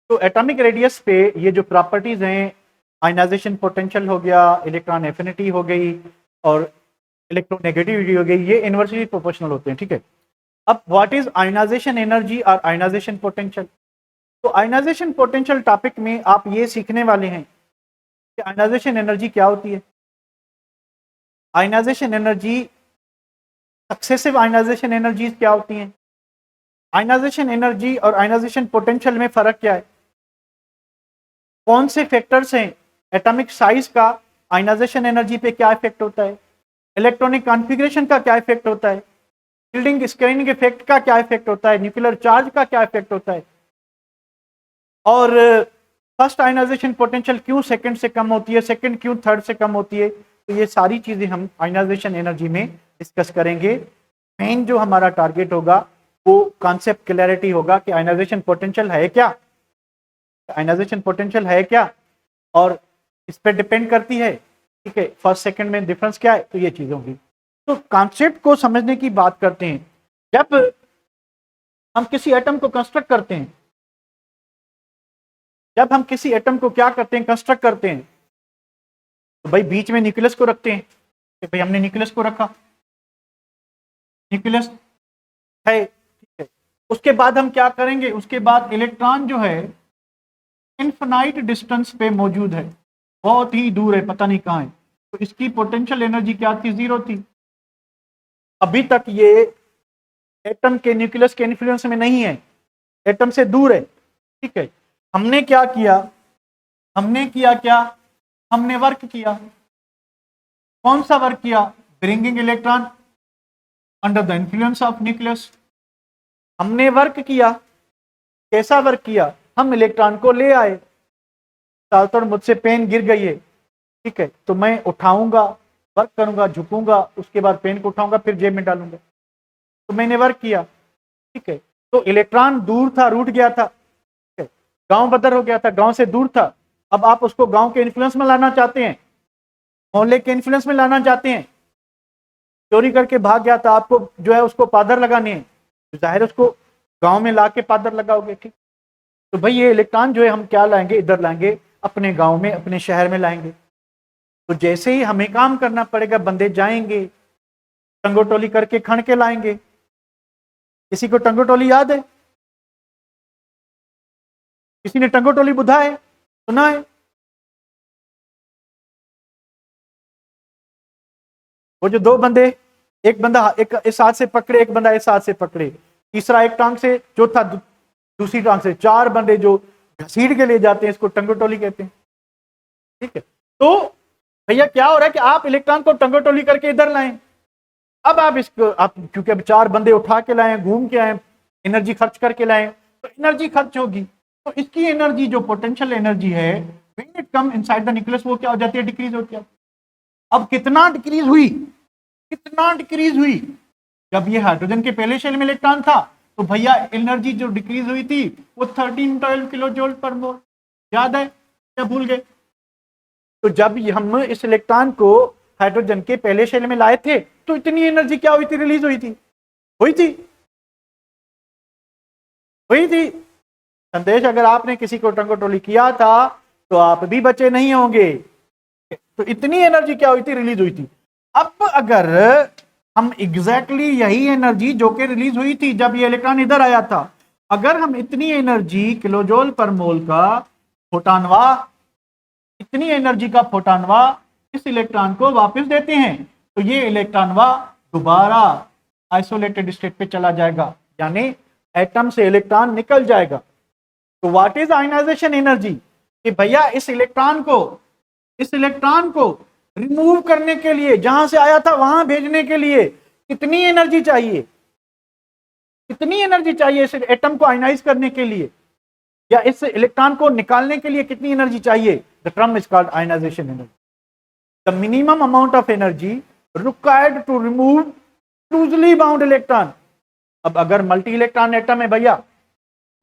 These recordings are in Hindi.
तो एटॉमिक रेडियस पे ये जो प्रॉपर्टीज हैं, आयनाइजेशन पोटेंशियल हो गया, इलेक्ट्रॉन एफिनिटी हो गई और इलेक्ट्रोनेगेटिविटी हो गई, ये इनवर्सली प्रोपोर्शनल होते हैं, ठीक है। अब व्हाट इज आयनाइजेशन एनर्जी और आयनाइजेशन पोटेंशियल? तो आयनाइजेशन पोटेंशियल टॉपिक में आप ये सीखने वाले हैं कि आयनाइजेशन एनर्जी क्या होती है। Ionization energy, successive ionization energies क्या होती हैं, आयनाइजेशन एनर्जी और आयनाइजेशन पोटेंशियल में फर्क क्या है, कौन से फैक्टर्स हैं, एटॉमिक साइज का आयनाइजेशन एनर्जी पे क्या इफेक्ट होता है, इलेक्ट्रॉनिक कॉन्फ़िगरेशन का क्या इफेक्ट होता है, शील्डिंग स्क्रीनिंग इफेक्ट का क्या इफेक्ट होता है, न्यूक्लियर चार्ज का क्या इफेक्ट होता है, और फर्स्ट आयनाइजेशन पोटेंशियल क्यों सेकंड से कम होती है, सेकंड क्यों थर्ड से कम होती है। तो ये सारी चीजें हम आयनाइजेशन एनर्जी में डिस्कस करेंगे। मेन जो हमारा टारगेट होगा वो कॉन्सेप्ट क्लैरिटी होगा कि आयनाइजेशन पोटेंशियल है क्या, आयनाइजेशन पोटेंशियल है क्या, और इस पर डिपेंड करती है, ठीक है, फर्स्ट सेकंड में डिफरेंस क्या है। तो ये चीजें होंगी। तो कॉन्सेप्ट को समझने की बात करते हैं। जब हम किसी एटम को कंस्ट्रक्ट करते हैं, जब हम किसी एटम को क्या करते हैं, कंस्ट्रक्ट करते हैं, तो भाई बीच में न्यूक्लियस को रखते हैं कि भाई हमने न्यूक्लियस को रखा, न्यूक्लियस है, ठीक है। उसके बाद हम क्या करेंगे, उसके बाद इलेक्ट्रॉन जो है इनफिनाइट डिस्टेंस पे मौजूद है, बहुत ही दूर है, पता नहीं कहाँ है। तो इसकी पोटेंशियल एनर्जी क्या थी, 0 थी। अभी तक ये एटम के न्यूक्लियस के इन्फ्लुएंस में नहीं है, एटम से दूर है, ठीक है। हमने क्या किया, हमने किया क्या, हमने वर्क किया। कौन सा वर्क किया, bringing electron under the influence of nucleus. हमने वर्क किया, कैसा वर्क किया, हम इलेक्ट्रॉन को ले आए, साल्तर मुझसे पेन गिर गई है, ठीक है, तो मैं उठाऊंगा, वर्क करूंगा, झुकूंगा, उसके बाद पेन को उठाऊंगा, फिर जेब में डालूंगा, तो मैंने वर्क किया, ठीक है। तो इलेक्ट्रॉन दूर था, रूठ गया था, ठीक है, गांव बदर हो गया था, गांव से दूर था। अब आप उसको गांव के इन्फ्लुएंस में लाना चाहते हैं, मोहल्ले के इन्फ्लुएंस में लाना चाहते हैं, चोरी करके भाग गया था, आपको जो है उसको पादर लगाने हैं, तो जाहिर उसको गांव में ला के पादर लगाओगे, ठीक। तो भाई ये इलेक्ट्रॉन जो है हम क्या लाएंगे, इधर लाएंगे, अपने गांव में, अपने शहर में लाएंगे। तो जैसे ही हमें काम करना पड़ेगा, बंदे जाएंगे, टंगोटोली करके खण के लाएंगे। किसी को टंगोटोली याद है, किसी ने टंगोटोली बुधा है, सुना है? वो जो दो बंदे, एक बंदा एक इस हाथ से पकड़े, एक बंदा इस हाथ से पकड़े, तीसरा एक टांग से, चौथा दूसरी टांग से, 4 बंदे जो घसीट के ले जाते हैं, इसको टंगोटोली कहते हैं, ठीक है। तो भैया क्या हो रहा है कि आप इलेक्ट्रॉन को टंगोटोली करके इधर लाएं। अब आप इसको, आप क्योंकि अब 4 बंदे उठा के लाए, घूम के आए, एनर्जी खर्च करके लाए, तो एनर्जी खर्च होगी। तो इसकी एनर्जी जो पोटेंशियल एनर्जी है, when it come inside the nucleus, वो क्या हो जाती है, डिक्रीज होती है। अब कितना डिक्रीज हुई, कितना डिक्रीज हुई, जब ये हाइड्रोजन के पहले शेल में इलेक्ट्रॉन था, तो भैया एनर्जी जो डिक्रीज हुई थी वो 13-12 किलो जूल पर मोल, याद है क्या, भूल गए? तो जब हम इस इलेक्ट्रॉन को हाइड्रोजन के पहले शेल में लाए थे, तो इतनी एनर्जी क्या हुई थी, रिलीज हुई थी, हुई थी, हुई थी। संदेश, अगर आपने किसी को टंगोटोली किया था तो आप भी बचे नहीं होंगे। तो इतनी एनर्जी क्या हुई थी, रिलीज हुई थी। अब अगर हम एग्जैक्टली यही एनर्जी जो कि रिलीज हुई थी जब ये इलेक्ट्रॉन इधर आया था, अगर हम इतनी एनर्जी किलोजोल पर मोल का फोटानवा, इतनी एनर्जी का फोटानवा इस इलेक्ट्रॉन को वापस देते हैं, तो ये इलेक्ट्रॉनवा दोबारा आइसोलेटेड स्टेट पे चला जाएगा, यानी एटम से इलेक्ट्रॉन निकल जाएगा। तो व्हाट इज आयनाइजेशन एनर्जी, कि भैया इस इलेक्ट्रॉन को रिमूव करने के लिए, जहां से आया था वहां भेजने के लिए कितनी एनर्जी चाहिए, कितनी एनर्जी चाहिए इस एटम को आयनाइज करने के लिए, या इस इलेक्ट्रॉन को निकालने के लिए कितनी एनर्जी चाहिए। The term is called ionization energy, the minimum amount of energy required to remove closely bound electron. अब अगर मल्टी इलेक्ट्रॉन एटम है भैया,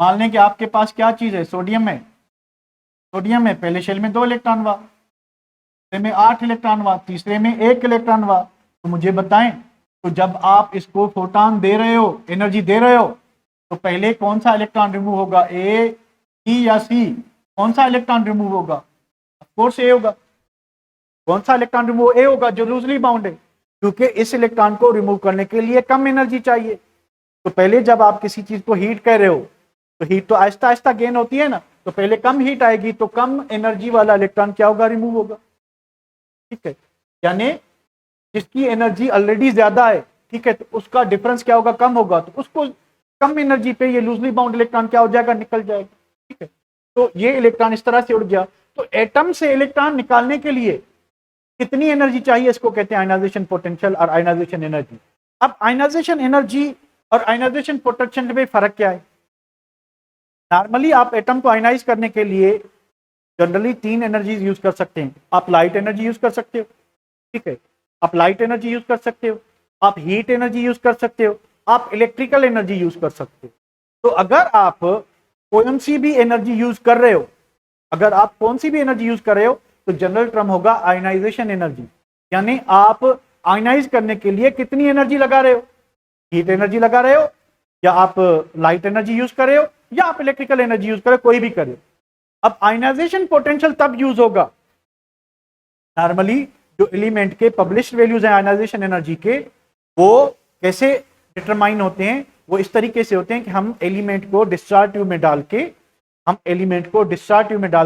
मान लें कि आपके पास क्या चीज है, सोडियम है, सोडियम है, पहले शेल में 2 इलेक्ट्रॉन हुआ, दूसरे में 8 इलेक्ट्रॉन हुआ, तीसरे में 1 इलेक्ट्रॉन हुआ। तो मुझे बताएं, तो जब आप इसको फोटॉन दे रहे हो, एनर्जी दे रहे हो, तो पहले कौन सा इलेक्ट्रॉन रिमूव होगा, ए ई या सी, कौन सा इलेक्ट्रॉन रिमूव होगा? ऑफ कोर्स ए होगा। कौन सा इलेक्ट्रॉन रिमूव? ए होगा, जो लूजली बाउंड है, क्योंकि इस इलेक्ट्रॉन को रिमूव करने के लिए कम एनर्जी चाहिए। तो पहले जब आप किसी चीज को हीट कर रहे हो तो हीट तो आहिस्ता आहिस्ता गेन होती है ना, तो पहले कम हीट आएगी तो कम एनर्जी वाला इलेक्ट्रॉन क्या होगा? रिमूव होगा। ठीक है, यानी जिसकी एनर्जी ऑलरेडी ज्यादा है, ठीक है, तो उसका डिफरेंस क्या होगा? कम होगा, तो उसको कम एनर्जी पे ये लूजली बाउंड इलेक्ट्रॉन क्या हो जाएगा? निकल जाएगा। ठीक है, तो ये इलेक्ट्रॉन इस तरह से उड़ गया। तो एटम से इलेक्ट्रॉन निकालने के लिए कितनी एनर्जी चाहिए? इसको कहते हैं आयनाइजेशन पोटेंशियल और आयनाइजेशन एनर्जी। अब आयनाइजेशन एनर्जी और आयनाइजेशन पोटेंशियल में फर्क क्या है? नॉर्मली आप एटम को आयनाइज करने के लिए जनरली 3 एनर्जीज यूज कर सकते हैं। आप लाइट एनर्जी यूज कर सकते हो, ठीक है, आप लाइट एनर्जी यूज कर सकते हो, आप हीट एनर्जी यूज कर सकते हो, आप इलेक्ट्रिकल एनर्जी यूज कर सकते हो। तो अगर आप कौन सी भी एनर्जी यूज कर रहे हो, अगर आप कौन सी भी एनर्जी यूज कर रहे हो, तो जनरल टर्म होगा आयनाइजेशन एनर्जी। यानी आप आयनाइज करने के लिए कितनी एनर्जी लगा रहे हो? हीट एनर्जी लगा रहे हो, या आप लाइट एनर्जी यूज कर रहे हो, या आप इलेक्ट्रिकल एनर्जी यूज कर रहे हो, कोई भी करे। अब आयनाइजेशन पोटेंशियल तब यूज होगा, नॉर्मली जो एलिमेंट के पब्लिश्ड वैल्यूज हैं आयनाइजेशन एनर्जी के, वो कैसे डिटरमाइन होते हैं? वो इस तरीके से होते हैं कि हम एलिमेंट को डिस्चार्ज ट्यूब में डाल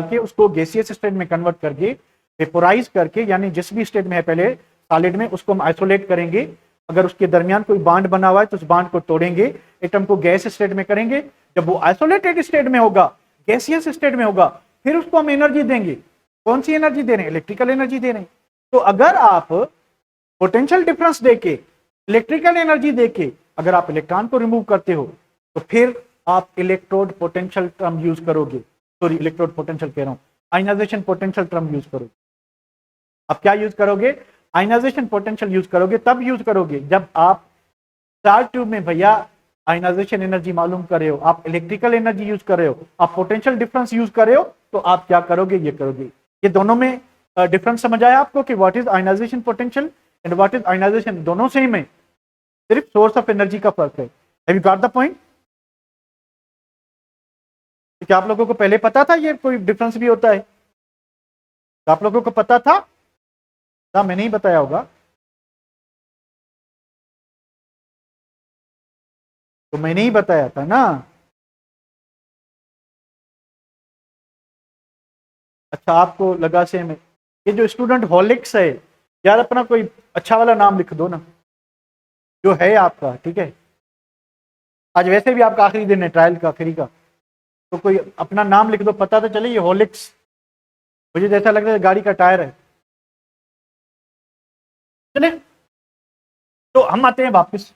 के, उसको गैसियस स्टेट में कन्वर्ट करके, वेपोराइज करके, यानी जिस भी स्टेट में है पहले सॉलिड में, उसको हम आइसोलेट करेंगे। अगर उसके दरमियान कोई बांड बना हुआ है तो उस बांड को तोड़ेंगे, एटम को गैस स्टेट में करेंगे। जब वो आइसोलेटेड स्टेट में होगा, गैसियस स्टेट में होगा, फिर उसको हम एनर्जी देंगे। कौन सी एनर्जी दे रहे हैं? इलेक्ट्रिकल एनर्जी दे रहे हैं। तो अगर आप पोटेंशियल डिफरेंस देके, इलेक्ट्रिकल एनर्जी देके अगर आप इलेक्ट्रॉन को रिमूव करते हो, तो फिर आप इलेक्ट्रोड पोटेंशियल टर्म यूज करोगे। सॉरी, इलेक्ट्रोड पोटेंशियल कह रहा हूं, आयनाइजेशन पोटेंशियल टर्म यूज करोगे। आप क्या यूज करोगे? आयनाइजेशन पोटेंशियल यूज करोगे। तब यूज करोगे जब आप चार ट्यूब में भैया आयनाइजेशन एनर्जी मालूम कर रहे हो, आप इलेक्ट्रिकल एनर्जी यूज कर रहे हो, आप पोटेंशियल डिफरेंस यूज कर रहे हो, तो आप क्या करोगे? ये करोगे। ये दोनों में डिफरेंस समझ आया आपको कि what is ionization potential and what is ionization? दोनों सेम है, सिर्फ सोर्स ऑफ एनर्जी का फर्क है। Have you got the point? क्या आप लोगों को पहले पता था ये कोई डिफरेंस भी होता है? तो आप लोगों को पता था? मैंने ही बताया होगा। तो मैंने ही बताया था ना। अच्छा, आपको लगा से में ये जो स्टूडेंट हॉलिक्स है, यार अपना कोई अच्छा वाला नाम लिख दो ना जो है आपका। ठीक है, आज वैसे भी आपका आखिरी दिन है, ट्रायल का आखिरी का, तो कोई अपना नाम लिख दो, पता तो चले ये हॉलिक्स। मुझे जैसा लग रहा है गाड़ी का टायर है। चले, तो हम आते हैं वापस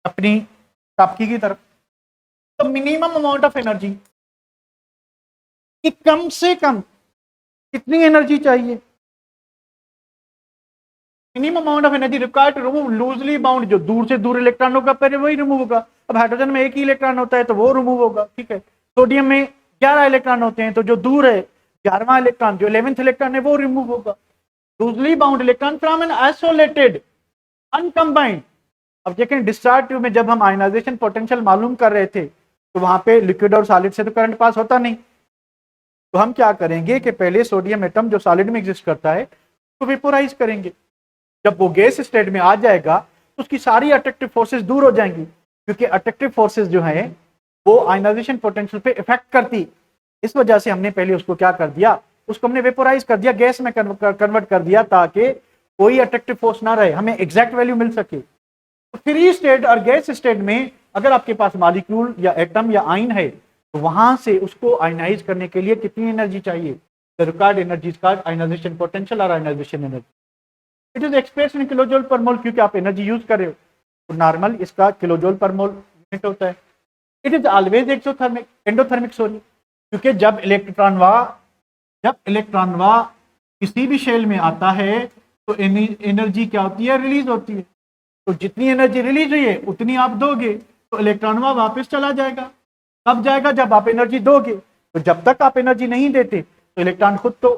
अपनी टॉपिक की तरफ। तो मिनिमम अमाउंट ऑफ एनर्जी, कि कम से कम कितनी एनर्जी चाहिए? Minimum amount of energy required to remove loosely bound, जो दूर से दूर इलेक्ट्रॉन होगा पहले वही रिमूव होगा। अब हाइड्रोजन में एक ही इलेक्ट्रॉन होता है तो वो रिमूव होगा। ठीक है, सोडियम में 11 इलेक्ट्रॉन होते हैं, तो जो दूर है 11वां इलेक्ट्रॉन, जो 11th इलेक्ट्रॉन है वो रिमूव होगा। Loosely bound electron from an isolated uncombined. अब देखें, डिस्चार्ज ट्यूब में जब हम आयनाइजेशन पोटेंशियल मालूम कर रहे थे, तो वहां पे लिक्विड और सॉलिड से तो करंट पास होता नहीं। तो हम क्या करेंगे कि पहले सोडियम एटम जो सॉलिड में एग्जिस्ट करता है तो वेपोराइज करेंगे। जब वो गैस स्टेट में आ जाएगा तो उसकी सारी अट्रैक्टिव फोर्सेस दूर हो जाएंगी, क्योंकि अट्रैक्टिव फोर्सेस जो है वो आयनाइजेशन पोटेंशियल पे इफेक्ट करती। इस वजह से हमने पहले उसको क्या कर दिया? उसको हमने वेपोराइज कर दिया, गैस में कन्वर्ट कर दिया, ताकि कोई अट्रैक्टिव फोर्स ना रहे, हमें एग्जैक्ट वैल्यू मिल सके। तो फ्री स्टेट और गैस स्टेट में अगर आपके पास मॉलिक्यूल या एटम या आयन है, तो वहां से उसको आयनाइज करने के लिए कितनी एनर्जी चाहिए? The required energy is called ionization potential और ionization energy. It is express in kilojoule per mole, क्योंकि आप एनर्जी यूज कर रहे हो, तो नॉर्मल इसका किलोजूल पर मोल यूनिट होता है। It is always exothermic endothermic, sorry, क्योंकि जब इलेक्ट्रॉनवा किसी भी शेल में आता है तो एनर्जी क्या होती है? रिलीज होती है। तो जितनी एनर्जी रिलीज हुई है उतनी आप दोगे, तो इलेक्ट्रॉनवा वापस चला जाएगा। कब जाएगा? जब आप एनर्जी दोगे। तो जब तक आप एनर्जी नहीं देते तो इलेक्ट्रॉन खुद तो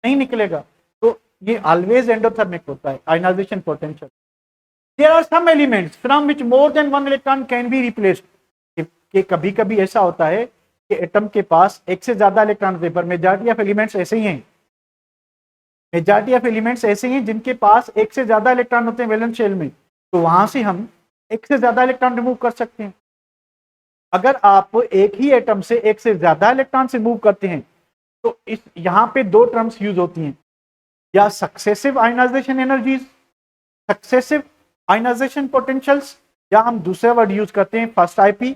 नहीं निकलेगा। तो ये ऑलवेज एंडोथर्मिक होता है ionization potential. There are some elements from which more than one electron can be replaced. कि कभी कभी ऐसा होता है कि एटम के पास एक से ज्यादा इलेक्ट्रॉन होते हैं, पर मेजॉरिटी ऑफ एलिमेंट्स ऐसे ही हैं, मेजॉरिटी ऑफ एलिमेंट्स ऐसे ही हैं जिनके पास एक से ज्यादा इलेक्ट्रॉन होते हैं वैलेंस शेल में, तो वहां से हम एक से ज्यादा इलेक्ट्रॉन रिमूव कर सकते हैं। अगर आप एक ही एटम से एक से ज्यादा इलेक्ट्रॉन से मूव करते हैं तो इस यहाँ पे दो टर्म्स यूज होती हैं, या successive ionization energies, successive ionization potentials, या हम दूसरा वर्ड यूज करते हैं first IP,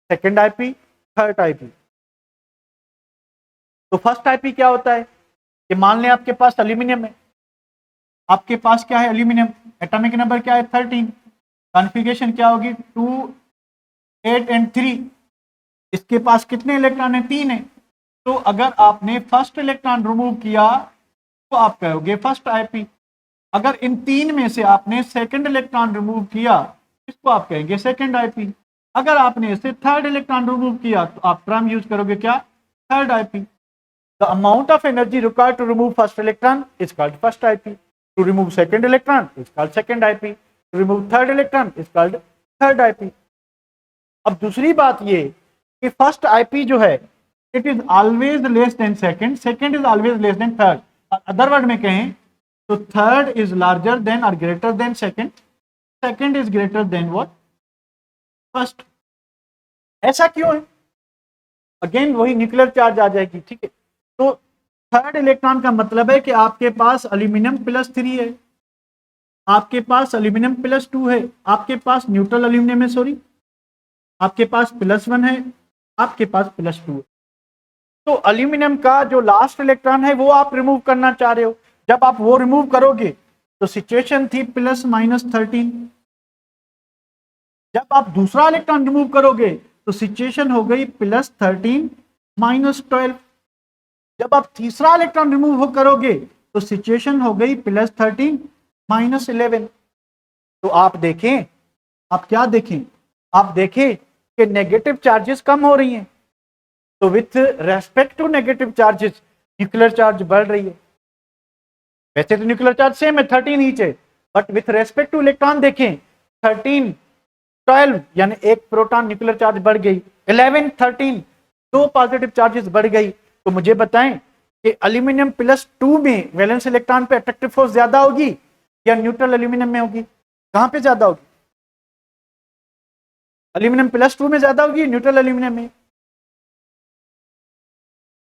second IP, third IP. तो फर्स्ट आईपी क्या होता है कि मान लें आपके पास एल्यूमिनियम है, आपके पास क्या है एल्यूमिनियम, एटॉमिक नंबर क्या है 13, कॉन्फ़िगरेशन क्या होगी 2 8 एंड 3, इसके पास कितने इलेक्ट्रॉन है 3 है। तो अगर आपने फर्स्ट इलेक्ट्रॉन रिमूव किया तो आप कहोगे फर्स्ट आईपी, अगर इन तीन में से आपने सेकंड इलेक्ट्रॉन रिमूव किया इसको आप कहेंगे सेकंड आईपी, अगर आपने इसे थर्ड इलेक्ट्रॉन रिमूव किया तो आप टर्म यूज करोगे क्या third IP. The amount of energy required to remove first electron is called first IP, to remove second electron is called second IP, to remove third electron is called third IP. अब दूसरी बात ये कि फर्स्ट आईपी जो है it is always less than second, second is always less than third. Other word में कहें तो थर्ड इज लार्जर देन और greater than second, second is greater than what first. ऐसा क्यों है? अगेन वही न्यूक्लियर चार्ज आ जाएगी, ठीक है। तो थर्ड इलेक्ट्रॉन का मतलब है कि आपके पास एल्यूमिनियम +3 है, आपके पास एल्यूमिनियम +2 है, आपके पास न्यूट्रल एल्यूमिनियम है, सॉरी आपके पास +1 है, आपके पास +2 है। तो एल्यूमिनियम का जो लास्ट इलेक्ट्रॉन है वो आप रिमूव करना चाह रहे हो, जब आप वो रिमूव करोगे तो सिचुएशन थी +-13, जब आप दूसरा इलेक्ट्रॉन रिमूव करोगे तो सिचुएशन हो गई +13 -12, जब आप तीसरा इलेक्ट्रॉन रिमूव करोगे तो सिचुएशन हो गई +13 -11। तो आप देखें, आप क्या देखें, आप देखें कि नेगेटिव चार्जेस कम हो रही हैं, तो with respect to negative charges nuclear charge बढ़ रही है। वैसे तो न्यूक्लियर चार्ज सेम है 13 ईच है, but with respect two electron देखें 13 12 यानी एक प्रोटॉन न्यूक्लियर चार्ज बढ़ गई, 11 13 दो पॉजिटिव चार्जेस बढ़ गई। तो मुझे बताएं कि एल्यूमिनियम +2 में वैलेंस इलेक्ट्रॉन पे अट्रैक्टिव फोर्स ज्यादा होगी या न्यूट्रल एल्यूमिनियम में होगी? कहां पे ज्यादा होगी? एल्यूमिनियम +2 में ज्यादा होगी, न्यूट्रल एल्यूमिनियम में?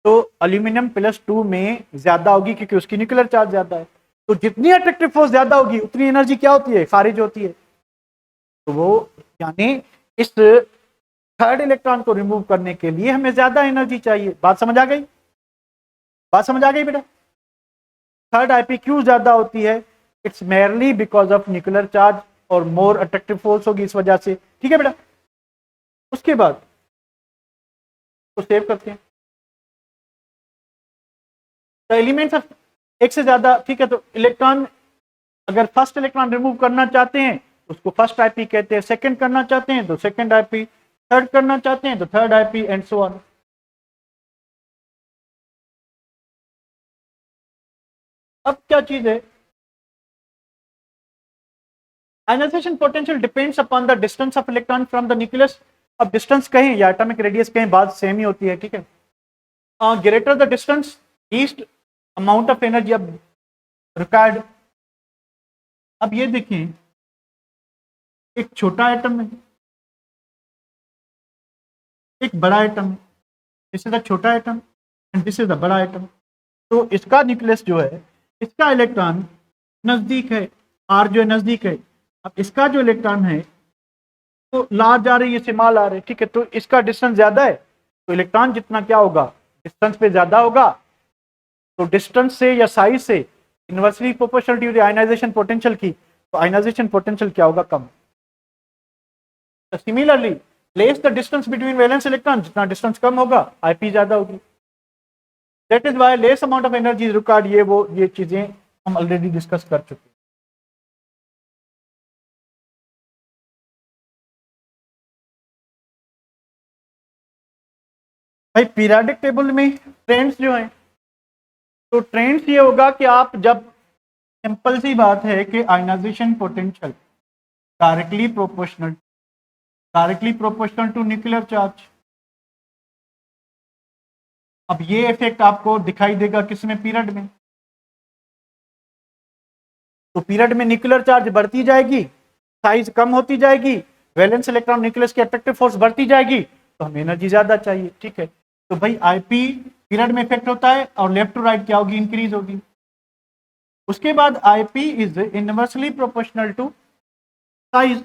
तो एल्यूमिनियम +2 में ज्यादा होगी क्योंकि उसकी न्यूक्लियर चार्ज ज्यादा है। तो जितनी अट्रैक्टिव फोर्स ज्यादा होगी उतनी एनर्जी क्या होती है, खारिज होती है। तो वो यानी इस थर्ड इलेक्ट्रॉन को रिमूव करने के लिए हमें ज्यादा एनर्जी चाहिए। बात समझ आ गई? बात समझ आ गई बेटा? थर्ड आईपी क्यों ज्यादा होती है? It's merely because of nuclear charge और मोर अट्रैक्टिव फोर्स होगी इस वजह से, ठीक है बेटा। उसके बाद तो सेव करते हैं द एलिमेंट्स ऑफ एक से ज्यादा, ठीक है। तो इलेक्ट्रॉन अगर फर्स्ट इलेक्ट्रॉन रिमूव करना चाहते हैं उसको फर्स्ट आईपी कहते हैं, सेकंड करना चाहते हैं तो सेकंड आईपी, थर्ड करना चाहते हैं तो third IP and so on. अब क्या चीज है, ionization potential depends upon the distance of electron from the nucleus. अब डिस्टेंस कहें या एटॉमिक रेडियस कहें बात सेम ही होती है, ठीक है। Greater the distance least amount of energy अब रिक्वायर्ड। अब ये देखें एक छोटा एटम है, एक बड़ा एटम है, दिस इज द छोटा atom and this is the बड़ा एटम। तो इसका न्यूक्लियस जो है, इसका इलेक्ट्रॉन नजदीक है, आर जो है नजदीक है। अब इसका जो इलेक्ट्रॉन है तो लार्ज आ रही है, स्मॉल आ रही है, ठीक है। तो इसका डिस्टेंस ज्यादा है तो इलेक्ट्रॉन जितना क्या होगा, डिस्टेंस पे ज्यादा होगा, तो डिस्टेंस से या साइज से inversely proportional to the ionization potential की, तो आयनाइजेशन पोटेंशियल क्या होगा, कम। Similarly less the distance between valence electron, जितना डिस्टेंस कम होगा आईपी ज्यादा होगी। That is why less amount of energy required. ये चीजें हम ऑलरेडी डिस्कस कर चुके हैं। भाई पीरियोडिक टेबल में ट्रेंड्स जो हैं, तो ट्रेंड्स ये होगा कि आप जब, सिंपल सी बात है कि ionization potential directly proportional to nuclear charge, अब ये इफेक्ट आपको दिखाई देगा किसमें, पीरियड में। तो पीरियड में न्यूक्लियर चार्ज बढ़ती जाएगी, साइज कम होती जाएगी, वैलेंस इलेक्ट्रॉन न्यूक्लियस की अट्रैक्टिव फोर्स बढ़ती जाएगी, तो हमें एनर्जी ज्यादा चाहिए। ठीक है, तो भाई आईपी पीरियड में इफेक्ट होता है और लेफ्ट टू राइट क्या होगी, इंक्रीज होगी। उसके बाद IP is inversely proportional to size.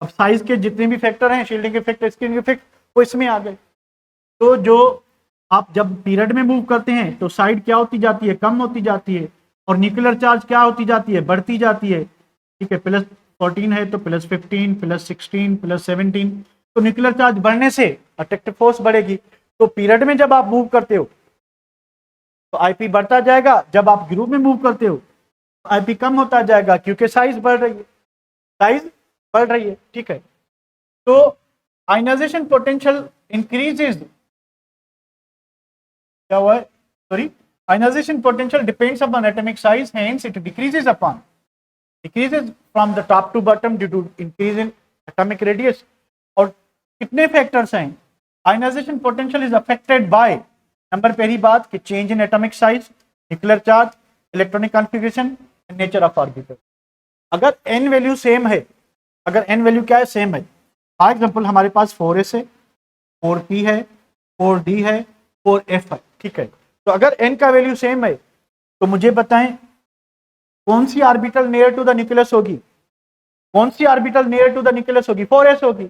अब साइज के जितने भी फैक्टर हैं, शील्डिंग इफेक्ट, स्क्रीनिंग इफेक्ट, वो इसमें आ गए। तो जो आप जब पीरियड में मूव करते हैं तो साइड क्या होती जाती है, कम होती जाती है, और न्यूक्लियर चार्ज क्या होती जाती है, बढ़ती जाती है। ठीक है, +14 है तो +15, +16, +17, तो न्यूक्लियर चार्ज बढ़ने से अट्रैक्टिव फोर्स बढ़ेगी। तो पीरियड में जब आप मूव करते हो तो आईपी बढ़ता जाएगा, जब आप ग्रुप में मूव करते हो तो आईपी कम होता जाएगा, क्योंकि साइज बढ़ रही है, साइज बढ़ रही है। ठीक है, तो आयनाइजेशन पोटेंशियल इंक्रीजेज, क्या हुआ है, sorry, ionization potential depends upon atomic size, hence it decreases from the top to bottom due to increase in atomic radius। और कितने फैक्टर्स हैं, ionization potential is affected by, number पहली बात कि change in atomic size, nuclear charge, electronic configuration, nature of orbital. अगर एन वैल्यू सेम है, अगर एन वैल्यू क्या है, सेम है, फॉर एग्जांपल हमारे पास 4s है, 4p है, 4d है, 4f है। ठीक है, तो अगर n का वैल्यू सेम है तो मुझे बताएं कौन सी orbital near to the nucleus होगी, कौन सी orbital near to the nucleus होगी, 4s होगी।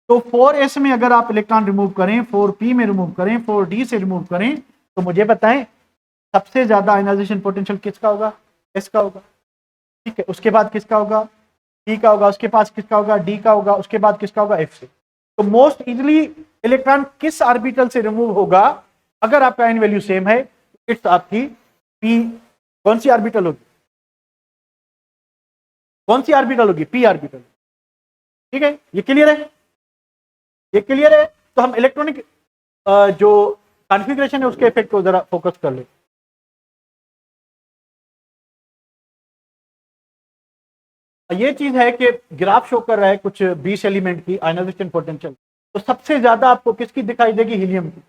तो 4s में अगर आप इलेक्ट्रॉन रिमूव करें, 4p में रिमूव करें, 4d से रिमूव करें, तो मुझे बताएं सबसे ज्यादा आयनाइजेशन पोटेंशियल किसका होगा, s का होगा। ठीक है, उसके बाद किसका होगा, p का होगा, उसके पास किसका होगा, d का होगा, उसके बाद किसका होगा, f से। तो मोस्ट इजीली इलेक्ट्रॉन किस ऑर्बिटल से रिमूव होगा, अगर आपका एन वैल्यू सेम है, इट्स आपकी p, कौन सी ऑर्बिटल होगी, कौन सी ऑर्बिटल होगी, p ऑर्बिटल। ठीक है, ये क्लियर है, ये क्लियर है। तो हम इलेक्ट्रॉनिक जो कॉन्फ़िगरेशन है उसके इफेक्ट को जरा फोकस कर ले। ये चीज है कि ग्राफ शो कर रहा है कुछ 20 एलिमेंट की आयनाइजेशन पोटेंशियल, तो सबसे ज्यादा आपको किसकी दिखाई देगी, हीलियम की।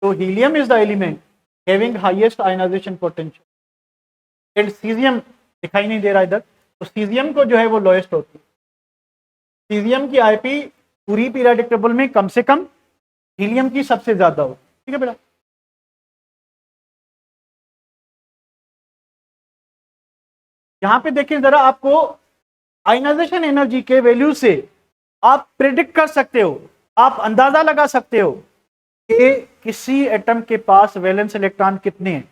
तो helium is the element having highest ionization potential, and caesium दिखाई नहीं दे रहा इधर, तो सीजियम को जो है वो लोएस्ट होती है। सीजियम की आईपी पूरी पीरियोडिक टेबल में कम से कम हीलियम की सबसे ज्यादा हो। ठीक है बेटा, यहां पे देखिए जरा, आपको आयनाइजेशन एनर्जी के वैल्यू से आप प्रिडिक्ट कर सकते हो, आप अंदाजा लगा सकते हो कि किसी एटम के पास वैलेंस इलेक्ट्रॉन कितने हैं,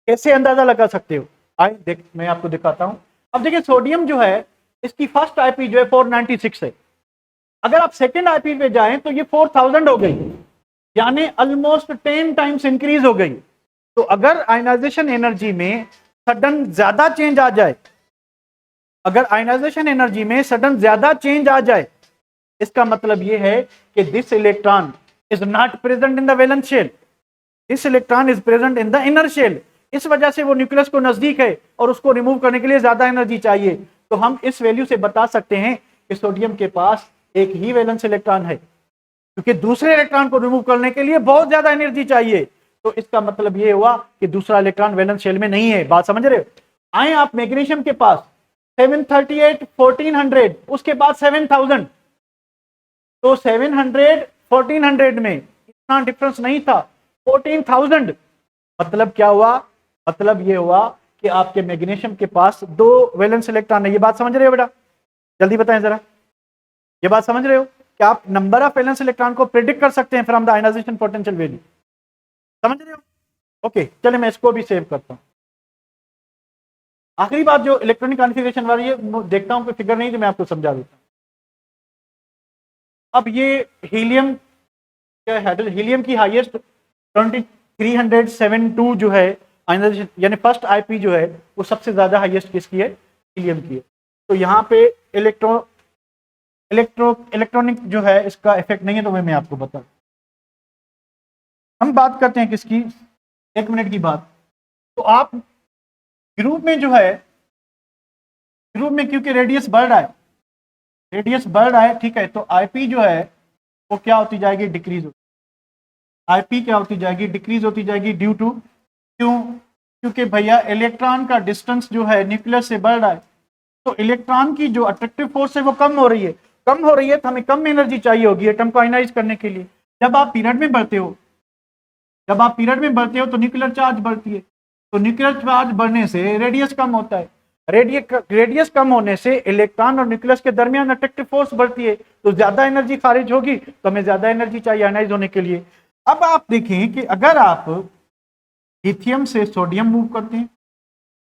कैसे अंदाजा लगा सकते हो। आइए देख, मैं आपको दिखाता हूं। अब देखिए सोडियम जो है, इसकी फर्स्ट आईपी जो है 496 है, अगर आप सेकेंड आईपी पे जाएं तो ये 4000 हो गई, यानी ऑलमोस्ट 10 टाइम्स इंक्रीज हो गई। तो अगर आयनाइजेशन एनर्जी में सडन ज्यादा चेंज आ जाए, अगर आयनाइजेशन एनर्जी में सडन ज्यादा चेंज आ जाए, इसका मतलब यह है कि this electron is not present in the valence shell, this electron is present in the inner shell. इस वजह से वो न्यूक्लियस को नजदीक है और उसको रिमूव करने के लिए ज्यादा एनर्जी चाहिए। तो हम इस वैल्यू से बता सकते हैं कि सोडियम के पास एक ही वैलेंस इलेक्ट्रॉन है, क्योंकि दूसरे इलेक्ट्रॉन को रिमूव करने के लिए बहुत ज्यादा एनर्जी चाहिए। तो इसका मतलब यह हुआ कि दूसरा इलेक्ट्रॉन वैलेंस शेल में नहीं है। बात समझ रहे हो। आए आप मैग्नीशियम के पास 738 1400, उसके बाद 7000, तो 700 1400 में इतना डिफरेंस नहीं था, 14000। मतलब क्या हुआ, मतलब यह हुआ कि आपके मैग्नीशियम के पास 2 वैलेंस इलेक्ट्रॉन है। ये बात समझ रहे हो बेटा, जल्दी बताएं जरा, ये बात समझ रहे हो कि आप नंबर ऑफ वैलेंस इलेक्ट्रॉन को प्रिडिक्ट कर सकते हैं from the ionization potential value. समझ रहे हो। ओके, चलिए मैं इसको भी सेव करता हूं। आखिरी बात जो इलेक्ट्रॉनिक कॉन्फ़िगरेशन वाली है, देखता हूं कोई फिगर नहीं तो मैं आपको समझा देता हूं। अब ये हीलियम क्या है, हीलियम की हाईएस्ट 2372 जो है आयनाइजेशन, यानी फर्स्ट आईपी जो है वो सबसे ज्यादा हाईएस्ट किसकी है, हीलियम की है। तो यहाँ पे इलेक्ट्रॉनिक जो है इसका इफेक्ट नहीं है, तो मैं आपको बता, हम बात करते हैं किसकी, 1 मिनट की बात। तो आप ग्रुप में जो है, ग्रुप में क्योंकि रेडियस बढ़ रहा है, रेडियस बढ़ रहा है, ठीक है, तो आईपी जो है वो क्या होती जाएगी, डिक्रीज होती। आईपी क्या होती जाएगी, डिक्रीज होती जाएगी ड्यू टू, क्यों, क्योंकि भैया इलेक्ट्रॉन का डिस्टेंस जो है न्यूक्लियस से बढ़ रहा है, तो इलेक्ट्रॉन की जो अट्रैक्टिव फोर्स है वो कम हो रही है, कम हो रही है तो हमें कम एनर्जी चाहिए होगी एटम को आयनाइज करने के लिए। जब आप पीरियड में बढ़ते हो, जब आप पीरियड में बढ़ते हो तो न्यूक्लियर चार्ज बढ़ती है, तो न्यूक्लियर चार्ज बढ़ने से रेडियस कम होता है, रेडियस कम होने से इलेक्ट्रॉन और न्यूक्लियस के दरमियान अट्रैक्टिव फोर्स बढ़ती है, तो ज्यादा एनर्जी खारिज होगी, तो हमें ज्यादा एनर्जी चाहिए आयनाइज होने के लिए। अब आप देखें कि अगर आप लिथियम से सोडियम मूव करते हैं,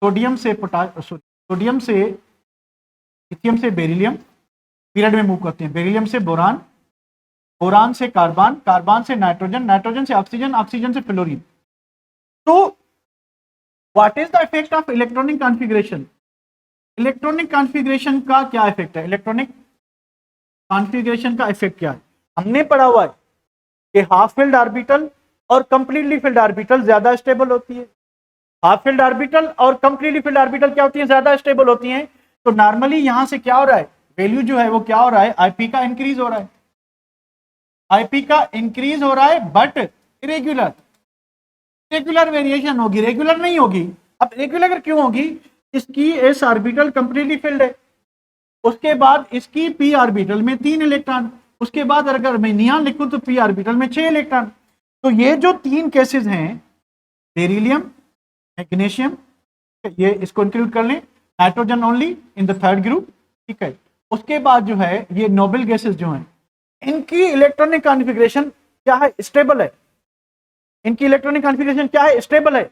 सोडियम से लिथियम से बेरिलियम पीरियड में मूव करते हैं, बेरिलियम से बोरान, बोरान से कार्बन, कार्बन से नाइट्रोजन, नाइट्रोजन से ऑक्सीजन, ऑक्सीजन से फ्लोरीन। तो what is the effect of electronic configuration? Electronic configuration का क्या इफेक्ट है? इलेक्ट्रॉनिक कॉन्फ़िगरेशन का इफेक्ट क्या है? हमने पढ़ा हुआ है कि हाफ फिल्ड ऑर्बिटल और कंप्लीटली फिल्ड ऑर्बिटल ज्यादा स्टेबल होती है। हाफ फिल्ड ऑर्बिटल और कंप्लीटली फिल्ड ऑर्बिटल क्या होती है? ज्यादा स्टेबल होती हैं। तो नॉर्मली यहां से क्या हो रहा है, वैल्यू जो है वो क्या हो रहा है, आईपी का इंक्रीज हो रहा है, आईपी का इंक्रीज हो रहा है, बट इरेग्युलर, रेगुलर वेरिएशन होगी, रेगुलर नहीं होगी। अब रेगुलर क्यों होगी? इसकी एस ऑर्बिटल कंप्लीटली फिल्ड है, उसके बाद इसकी पी ऑर्बिटल में 3 इलेक्ट्रॉन, उसके बाद अगर मैं नियॉन लिखूं तो पी ऑर्बिटल में 6 इलेक्ट्रॉन। तो ये जो 3 केसेस हैं, बेरिलियम, मैग्नीशियम, ये इसको इंक्लूड कर लें, nitrogen only in the third group, ठीक है। उसके बाद जो है ये नोबल गैसेस जो हैं, इनकी इलेक्ट्रॉनिक कॉन्फ़िगरेशन क्या है? स्टेबल है। इनकी इलेक्ट्रॉनिक कॉन्फ़िगरेशन क्या है? स्टेबल है।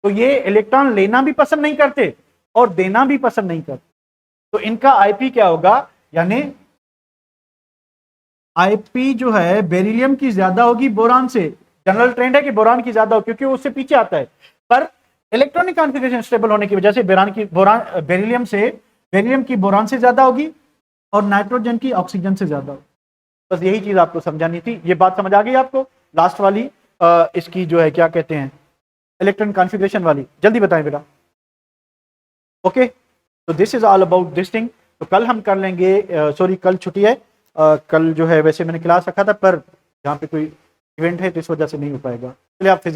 तो ये इलेक्ट्रॉन लेना भी पसंद नहीं करते और देना भी पसंद नहीं करते। तो इनका आईपी क्या होगा, यानी आईपी जो है बेरिलियम की ज्यादा होगी बोरान से। जनरल ट्रेंड है कि बोरान की ज्यादा हो, क्योंकि उससे पीछे आता है, पर इलेक्ट्रॉनिक कॉन्फ़िगरेशन स्टेबल होने की वजह से बेरिलियम की बोरान से ज्यादा होगी और नाइट्रोजन की ऑक्सीजन से ज्यादा होगी। बस यही चीज आपको समझानी थी। ये बात समझ आ गई आपको? लास्ट वाली इसकी जो है क्या कहते हैं, इलेक्ट्रॉनिक कॉन्फ़िगरेशन वाली, जल्दी बताएं बेटा। ओके, तो this is all about this thing. तो कल हम कर लेंगे, सॉरी कल छुट्टी है, कल जो है वैसे मैंने क्लास रखा था पर यहाँ पे कोई इवेंट है तो इस वजह से नहीं हो पाएगा। चलिए आप फिजिक्स